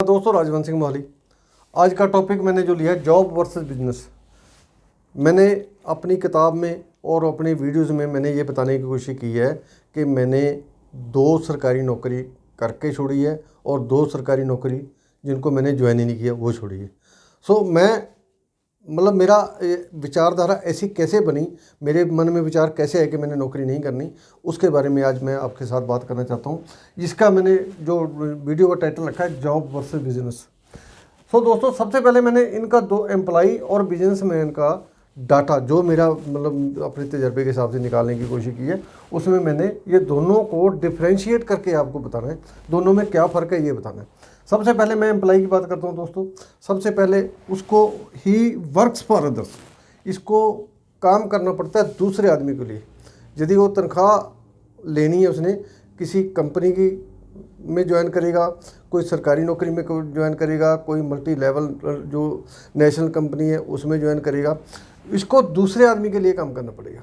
दोस्तों, राजवंश सिंह माली। आज का टॉपिक मैंने जो लिया है, जॉब वर्सेस बिजनेस। मैंने अपनी किताब में और अपनी वीडियोस में मैंने ये बताने की कोशिश की है कि मैंने 2 सरकारी नौकरी करके छोड़ी है और 2 सरकारी नौकरी जिनको मैंने ज्वाइन ही नहीं किया वो छोड़ी है। मेरा विचारधारा ऐसी कैसे बनी, मेरे मन में विचार कैसे है कि मैंने नौकरी नहीं करनी, उसके बारे में आज मैं आपके साथ बात करना चाहता हूँ। जिसका मैंने जो वीडियो का टाइटल रखा है, जॉब वर्सेस बिजनेस। दोस्तों, सबसे पहले मैंने इनका 2 एम्प्लॉई और बिजनेसमैन का डाटा जो मेरा अपने तजर्बे के हिसाब से निकालने की कोशिश की है, उसमें मैंने ये दोनों को डिफ्रेंशिएट करके आपको बताना है, दोनों में क्या फ़र्क है ये बताना है। सबसे पहले मैं एम्प्लॉई की बात करता हूँ दोस्तों। सबसे पहले उसको ही वर्क्स फॉर अदर्स, इसको काम करना पड़ता है दूसरे आदमी के लिए। यदि वो तनख्वाह लेनी है, उसने किसी कंपनी की में ज्वाइन करेगा, कोई सरकारी नौकरी में ज्वाइन करेगा, कोई मल्टी लेवल जो नेशनल कंपनी है उसमें ज्वाइन करेगा, इसको दूसरे आदमी के लिए काम करना पड़ेगा।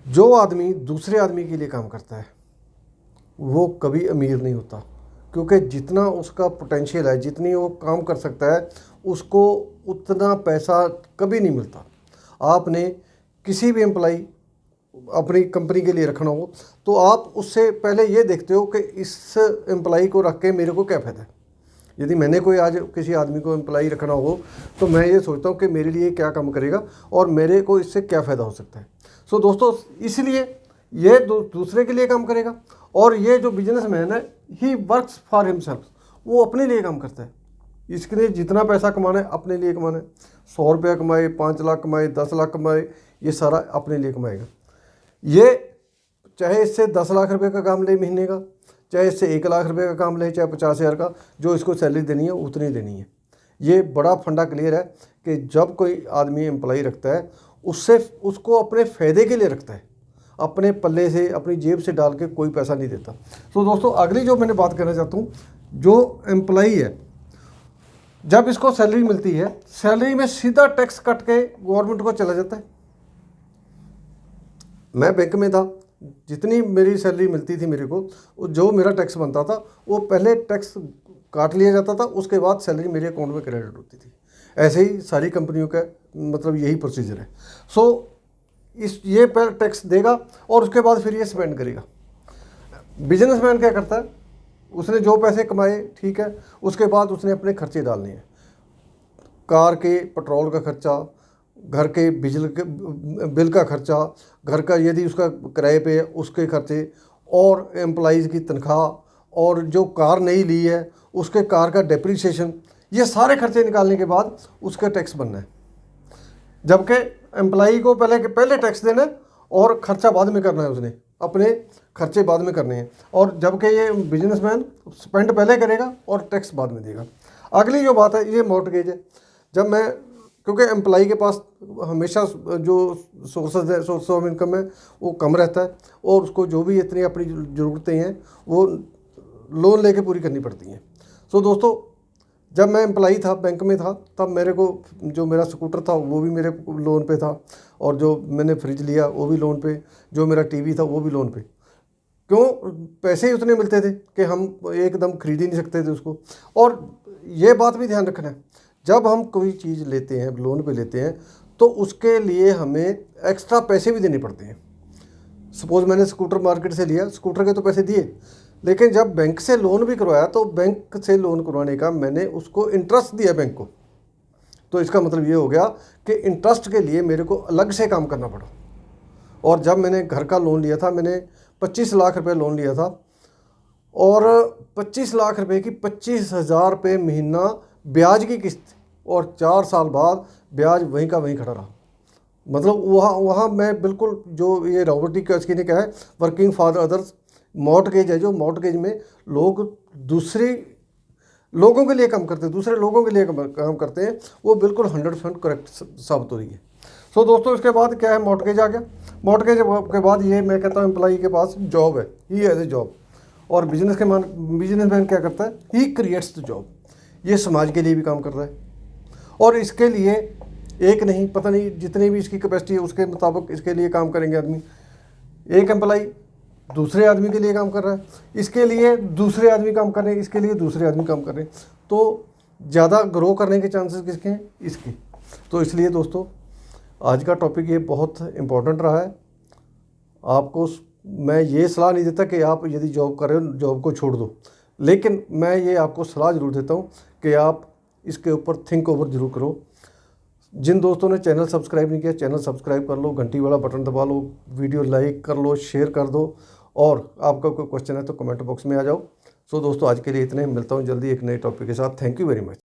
जो आदमी दूसरे आदमी के लिए काम करता है वो कभी अमीर नहीं होता, क्योंकि जितना उसका पोटेंशियल है, जितनी वो काम कर सकता है, उसको उतना पैसा कभी नहीं मिलता। आपने किसी भी एम्प्लॉई अपनी कंपनी के लिए रखना हो तो आप उससे पहले ये देखते हो कि इस एम्प्लॉई को रख के मेरे को क्या फ़ायदा है। यदि मैंने कोई आज किसी आदमी को एम्प्लॉई रखना हो तो मैं ये सोचता हूँ कि मेरे लिए क्या काम करेगा और मेरे को इससे क्या फ़ायदा हो सकता है। दोस्तों, इसलिए ये दूसरे के लिए काम करेगा। और ये जो बिजनेसमैन है, ही वर्क्स फॉर हिमसेल्फ, वो अपने लिए काम करता है। इसके लिए जितना पैसा कमाना है अपने लिए कमाना है। 100 रुपया कमाए, 5 लाख कमाए, 10 लाख कमाए, ये सारा अपने लिए कमाएगा। ये चाहे इससे 10 लाख रुपए का काम ले महीने का, चाहे इससे 1 लाख रुपए का काम ले, चाहे 50,000 का, जो इसको सैलरी देनी है उतनी देनी है। ये बड़ा फंडा क्लियर है कि जब कोई आदमी एम्प्लॉई रखता है उससे उसको अपने फ़ायदे के लिए रखता है, अपने पल्ले से अपनी जेब से डाल के कोई पैसा नहीं देता। दोस्तों, अगली जो मैंने बात करना चाहता हूँ, जो एम्प्लॉई है जब इसको सैलरी मिलती है, सैलरी में सीधा टैक्स कट के गवर्नमेंट को चला जाता है। मैं बैंक में था, जितनी मेरी सैलरी मिलती थी मेरे को, जो मेरा टैक्स बनता था वो पहले टैक्स काट लिया जाता था, उसके बाद सैलरी मेरे अकाउंट में क्रेडिट होती थी। ऐसे ही सारी कंपनियों का यही प्रोसीजर है। ये पहले टैक्स देगा और उसके बाद फिर ये स्पेंड करेगा। बिजनेसमैन क्या करता है, उसने जो पैसे कमाए, ठीक है, उसके बाद उसने अपने खर्चे डालने हैं। कार के पेट्रोल का खर्चा, घर के बिजली के बिल का खर्चा, घर का यदि उसका किराए पे है उसके खर्चे, और एम्प्लॉइज़ की तनख्वाह, और जो कार नई ली है उसके कार का डेप्रीसिएशन, ये सारे खर्चे निकालने के बाद उसका टैक्स बनना है। जबकि एम्प्लॉई को पहले टैक्स देना है और खर्चा बाद में करना है, उसने अपने खर्चे बाद में करने हैं। और जबकि ये बिजनेसमैन स्पेंड पहले करेगा और टैक्स बाद में देगा। अगली जो बात है, ये मॉर्टगेज है। क्योंकि एम्प्लॉई के पास हमेशा जो सोर्स ऑफ इनकम है वो कम रहता है, और उसको जो भी इतनी अपनी ज़रूरतें हैं वो लोन लेके पूरी करनी पड़ती हैं। दोस्तों, जब मैं एम्प्लॉई था, बैंक में था, तब मेरे को जो मेरा स्कूटर था वो भी मेरे लोन पे था, और जो मैंने फ्रिज लिया वो भी लोन पे, जो मेरा टीवी था वो भी लोन पे। क्यों? पैसे ही उतने मिलते थे कि हम एकदम खरीद ही नहीं सकते थे उसको। और ये बात भी ध्यान रखना है, जब हम कोई चीज़ लेते हैं, लोन पे लेते हैं, तो उसके लिए हमें एक्स्ट्रा पैसे भी देने पड़ते हैं। सपोज़ मैंने स्कूटर मार्केट से लिया, स्कूटर के तो पैसे दिए, लेकिन जब बैंक से लोन भी करवाया तो बैंक से लोन करवाने का मैंने उसको इंटरेस्ट दिया बैंक को। तो इसका मतलब ये हो गया कि इंटरेस्ट के लिए मेरे को अलग से काम करना पड़ा। और जब मैंने घर का लोन लिया था, मैंने 25 लाख रुपए लोन लिया था, और 25 लाख रुपए की 25,000 रुपये महीना ब्याज की किस्त, और 4 साल बाद ब्याज वहीं का वहीं खड़ा रहा। मतलब वहाँ मैं बिल्कुल, जो ये रॉबर्ट टी कियोसाकी ने कहा है, वर्किंग फॉर अदर्स। मॉर्टगेज है, जो मॉर्टगेज में लोग दूसरे लोगों के लिए काम करते हैं, दूसरे लोगों के लिए काम करते हैं, वो बिल्कुल 100% करेक्ट साबित हो रही है। दोस्तों, इसके बाद क्या है, मॉर्टगेज आ गया। मॉर्टगेज के बाद ये मैं कहता हूँ एम्प्लॉई के पास जॉब है, ही एज ए जॉब। और बिजनेसमैन क्या करता है, ही क्रिएट्स द जॉब। ये समाज के लिए भी काम कर रहा है, और इसके लिए एक नहीं, पता नहीं जितनी भी इसकी कैपेसिटी है उसके मुताबिक इसके लिए काम करेंगे आदमी। एक एम्प्लॉई दूसरे आदमी के लिए काम कर रहा है, इसके लिए दूसरे आदमी काम कर रहे हैं, इसके लिए दूसरे आदमी काम कर रहे हैं, तो ज़्यादा ग्रो करने के चांसेस किसके हैं? इसके। तो इसलिए दोस्तों आज का टॉपिक ये बहुत इम्पोर्टेंट रहा है। आपको मैं ये सलाह नहीं देता कि आप यदि जॉब कर रहे हो जॉब को छोड़ दो, लेकिन मैं ये आपको सलाह ज़रूर देता हूँ कि आप इसके ऊपर थिंक ओवर ज़रूर करो। जिन दोस्तों ने चैनल सब्सक्राइब नहीं किया, चैनल सब्सक्राइब कर लो, घंटी वाला बटन दबा लो, वीडियो लाइक कर लो, शेयर कर दो, और आपका कोई क्वेश्चन है तो कमेंट बॉक्स में आ जाओ। सो दोस्तों आज के लिए इतने, मिलता हूँ जल्दी एक नए टॉपिक के साथ। Thank you very much.